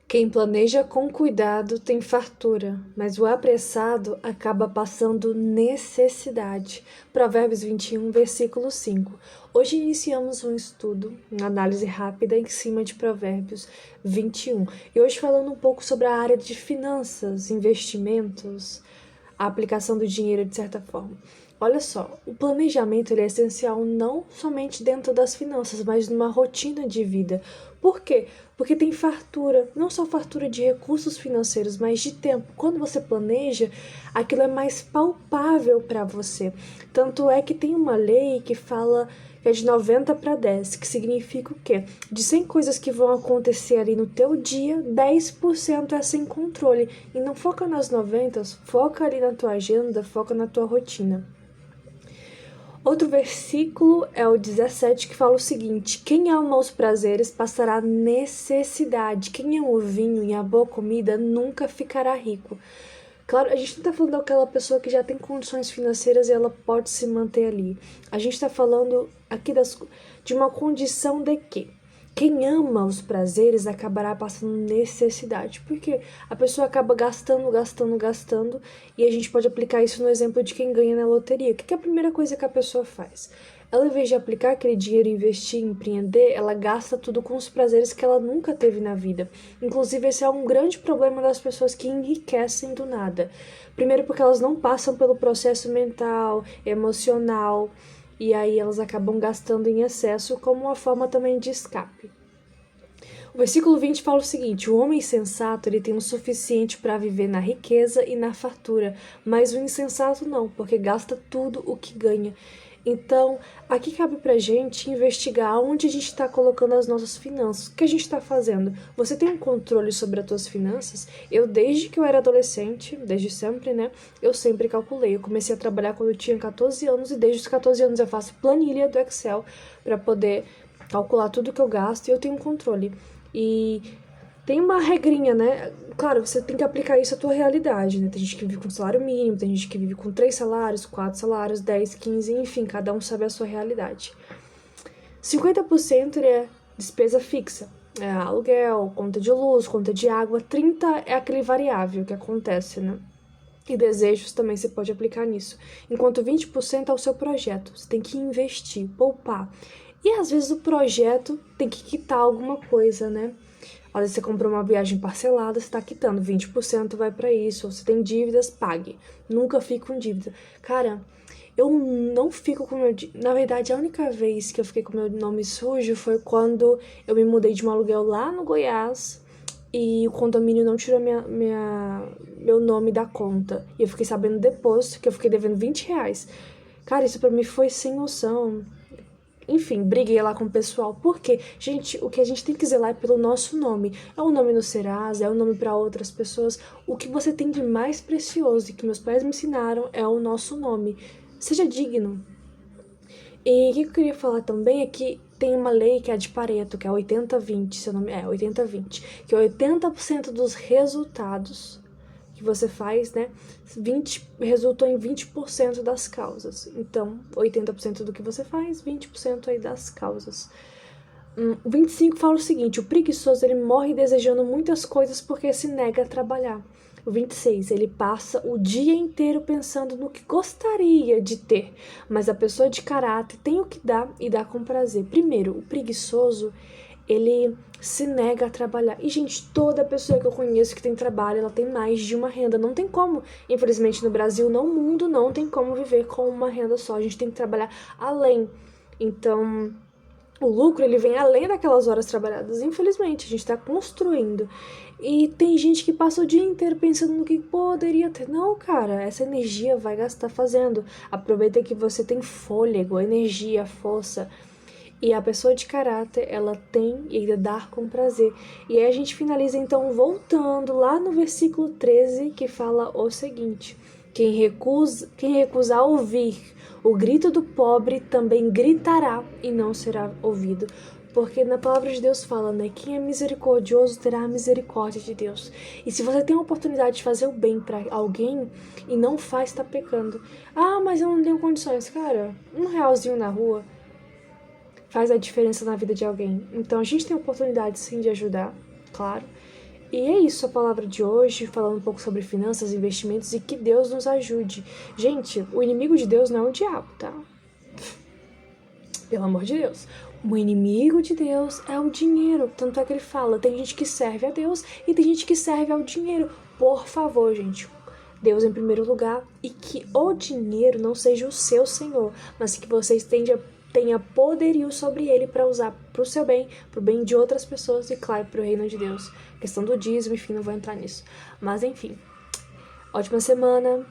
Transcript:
Quem planeja com cuidado tem fartura, mas o apressado acaba passando necessidade. Provérbios 21, versículo 5. Hoje iniciamos um estudo, uma análise rápida em cima de Provérbios 21. E hoje falando um pouco sobre a área de finanças, investimentos, a aplicação do dinheiro de certa forma. Olha só, o planejamento ele é essencial não somente dentro das finanças, mas numa rotina de vida. Por quê? Porque tem fartura, não só fartura de recursos financeiros, mas de tempo. Quando você planeja, aquilo é mais palpável para você. Tanto é que tem uma lei que fala que é de 90 para 10, que significa o quê? De 100 coisas que vão acontecer ali no teu dia, 10% é sem controle. E não foca nas 90, foca ali na tua agenda, foca na tua rotina. Outro versículo é o 17, que fala o seguinte: quem ama os prazeres passará necessidade, quem ama o vinho e a boa comida nunca ficará rico. Claro, a gente não tá falando daquela pessoa que já tem condições financeiras e ela pode se manter ali. A gente tá falando aqui de uma condição de que quem ama os prazeres acabará passando necessidade, porque a pessoa acaba gastando, e a gente pode aplicar isso no exemplo de quem ganha na loteria. O que é a primeira coisa que a pessoa faz? Ela, em vez de aplicar aquele dinheiro, investir, empreender, ela gasta tudo com os prazeres que ela nunca teve na vida. Inclusive, esse é um grande problema das pessoas que enriquecem do nada. Primeiro porque elas não passam pelo processo mental, emocional, e aí elas acabam gastando em excesso como uma forma também de escape. O versículo 20 fala o seguinte: o homem sensato ele tem o suficiente para viver na riqueza e na fartura, mas o insensato não, porque gasta tudo o que ganha. Então, aqui cabe pra gente investigar onde a gente está colocando as nossas finanças. O que a gente está fazendo? Você tem um controle sobre as suas finanças? Eu, desde que eu era adolescente, desde sempre, né? Eu sempre calculei. Eu comecei a trabalhar quando eu tinha 14 anos e desde os 14 anos eu faço planilha do Excel para poder calcular tudo que eu gasto e eu tenho um controle. E tem uma regrinha, né? Claro, você tem que aplicar isso à tua realidade, né? Tem gente que vive com salário mínimo, tem gente que vive com 3 salários, 4 salários, 10, 15, enfim, cada um sabe a sua realidade. 50% ele é despesa fixa, é aluguel, conta de luz, conta de água. 30% é aquele variável que acontece, né? E desejos também você pode aplicar nisso. Enquanto 20% é o seu projeto, você tem que investir, poupar. E às vezes o projeto tem que quitar alguma coisa, né? Às vezes você comprou uma viagem parcelada, você está quitando, 20% vai para isso. Ou você tem dívidas, pague. Nunca fique com dívida. Cara, eu não fico com meu... Na verdade, a única vez que eu fiquei com meu nome sujo foi quando eu me mudei de um aluguel lá no Goiás e o condomínio não tirou meu nome da conta. E eu fiquei sabendo depois que eu fiquei devendo R$ 20. Cara, isso pra mim foi sem noção. Enfim, briguei lá com o pessoal. Porque, gente, o que a gente tem que zelar é pelo nosso nome. É o nome no Serasa, é o nome para outras pessoas. O que você tem de mais precioso e que meus pais me ensinaram é o nosso nome. Seja digno. E o que eu queria falar também é que tem uma lei que é a de Pareto, que é 80-20, seu nome é 80-20, que é 80% dos resultados que você faz, né, resultam em 20% das causas. Então, 80% do que você faz, 20% aí das causas. O 25 fala o seguinte: o preguiçoso ele morre desejando muitas coisas porque se nega a trabalhar. O 26, ele passa o dia inteiro pensando no que gostaria de ter, mas a pessoa de caráter tem o que dá e dá com prazer. Primeiro, o preguiçoso, ele se nega a trabalhar. E, gente, toda pessoa que eu conheço que tem trabalho, ela tem mais de uma renda. Não tem como, infelizmente, no Brasil, no mundo, não tem como viver com uma renda só. A gente tem que trabalhar além. Então, o lucro, ele vem além daquelas horas trabalhadas. Infelizmente, a gente tá construindo. E tem gente que passa o dia inteiro pensando no que poderia ter. Não, cara, essa energia vai gastar fazendo. Aproveita que você tem fôlego, energia, força. E a pessoa de caráter, ela tem e ainda dá com prazer. E aí a gente finaliza então voltando lá no versículo 13, que fala o seguinte: quem recusar ouvir o grito do pobre também gritará e não será ouvido. Porque na palavra de Deus fala, né? Quem é misericordioso terá a misericórdia de Deus. E se você tem a oportunidade de fazer o bem para alguém e não faz, tá pecando. Ah, mas eu não tenho condições. Cara, R$ 1 na rua faz a diferença na vida de alguém. Então a gente tem a oportunidade sim de ajudar, claro. E é isso a palavra de hoje, falando um pouco sobre finanças, investimentos e que Deus nos ajude. Gente, o inimigo de Deus não é o diabo, tá? Pelo amor de Deus. O inimigo de Deus é o dinheiro. Tanto é que ele fala, tem gente que serve a Deus e tem gente que serve ao dinheiro. Por favor, gente, Deus em primeiro lugar, e que o dinheiro não seja o seu senhor, mas que vocês tenha poderio sobre ele para usar para o seu bem, para o bem de outras pessoas e, claro, para o reino de Deus. A questão do dízimo, enfim, não vou entrar nisso. Mas, enfim, ótima semana.